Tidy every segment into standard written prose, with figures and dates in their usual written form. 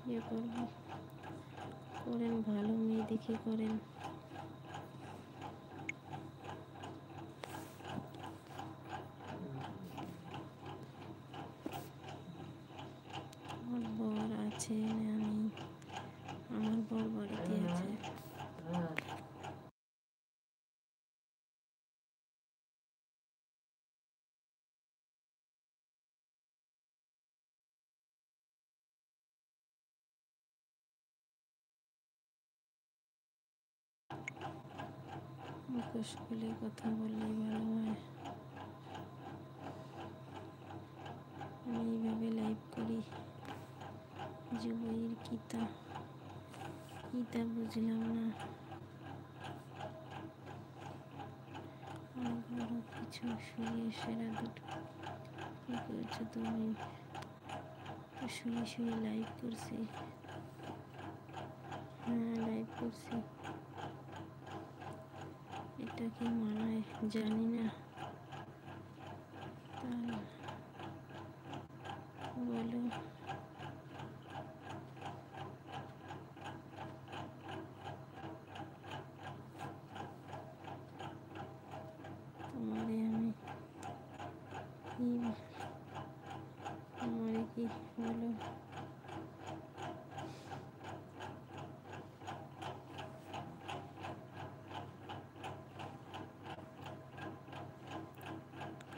ইয়ে করবো, করেন, ভালো মেয়ে দেখে করেন। আমার বর আছে না আমি, আমার বর বাড়িতে আছে। মুখোশ খুলে কথা বললেই ভালো হয়। আমি এইভাবে লাইভ করি। যুবইয়ের কিতা বুঝলাম না। অনেক বড় কিছু শুয়ে সেরা দুটো কি করছো তুমি? তো শুয়ে শুয়ে লাইভ করছি। হ্যাঁ, লাইভ করছি। এটা কি মানায় জানি না। তা বলো। তোমারে আমি কি, তোমারে কি বলো।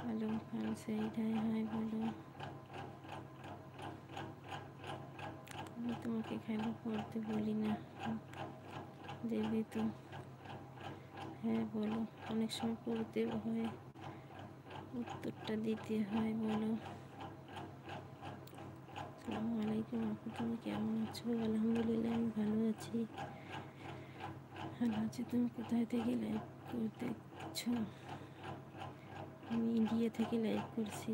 হ্যালো খান সেইটাই হয় বলো। আমি তোমাকে খেলা পড়তে বলি না, দেবে তো। হ্যাঁ বলো, অনেক সময় পড়তে হয়, উত্তরটা দিতে হয়। বলো। আসসালামু আলাইকুম আপু, তুমি কেমন আছো? আলহামদুলিল্লাহ আমি ভালো আছি। ভালো আছি। তুমি কোথায় থেকে লাইভ করতেছো? আমি ইন্ডিয়া থেকে লাইভ করছি।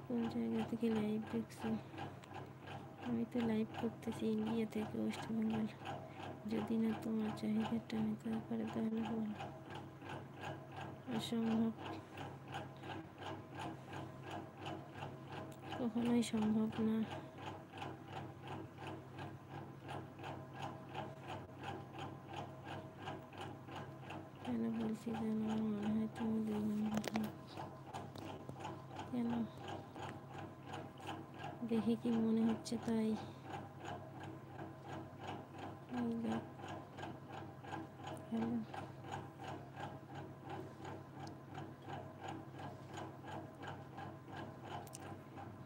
কোন জায়গা থেকে লাইভ দেখছো? আমি তো লাইভ করতেছি ইন্ডিয়া থেকে, ওয়েস্ট বেঙ্গল। যদি না তোমার চাহিদাটা মেটাতে পারে তাহলে বল। অসম্ভব, কখনোই সম্ভব না। কেন বলছি যেন আমার মনে হয় তুমি 2 নম্বর। কেন? দেখে কি মনে হচ্ছে তাই? হ্যালো,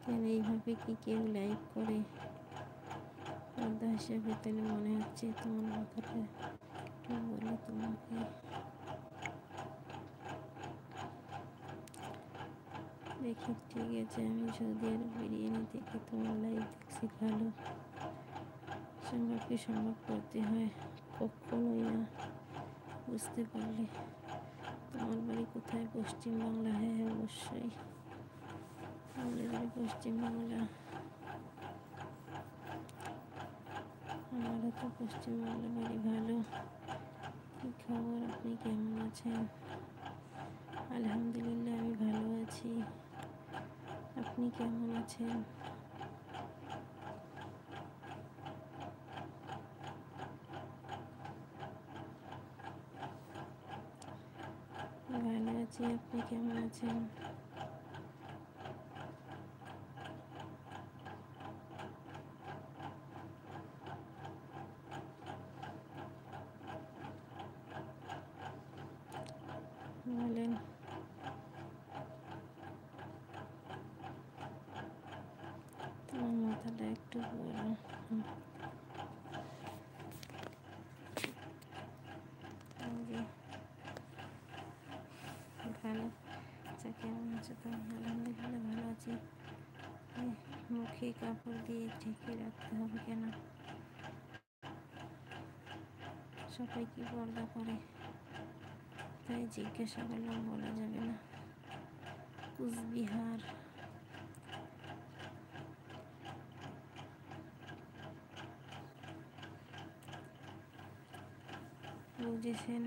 কেন এইভাবে কি কেউ লাইভ করে? পর্দা হিসেবে তাহলে মনে হচ্ছে তোমার মাথাটা একটু বলে তোমাকে। দেখি ঠিক আছে, আমি সৌদি আরব বিরিয়ানি থেকে তোমার লাইভ দেখছি। ভালো সম্ভবকে সম্ভব করতে হয়, কখনোই না। বুঝতে পারলে। তোমার বাড়ি কোথায়? পশ্চিমবাংলা? হ্যাঁ অবশ্যই, আমাদের বাড়ি পশ্চিমবাংলা। আমারও তো পশ্চিমবাংলা বাড়ি। ভালো। কী খবর, আপনি কেমন আছেন? আলহামদুলিল্লাহ আমি ভালো আছি। আপনি কেমন আছেন? ভালো আছি। আপনি কেমন আছেন? বলেন। তোমার মাথাটা একটু বড়। ভালো। আচ্ছা কেমন আছো তুমি? আলহামদুলিল্লাহ ভালো আছি। মুখে কাপড় দিয়ে ঢেকে রাখতে হবে কেন? সবাই কি পর্দা করে তাই জিজ্ঞাসা করলাম, বলা যাবে না। কুচবিহার। বুঝেছেন?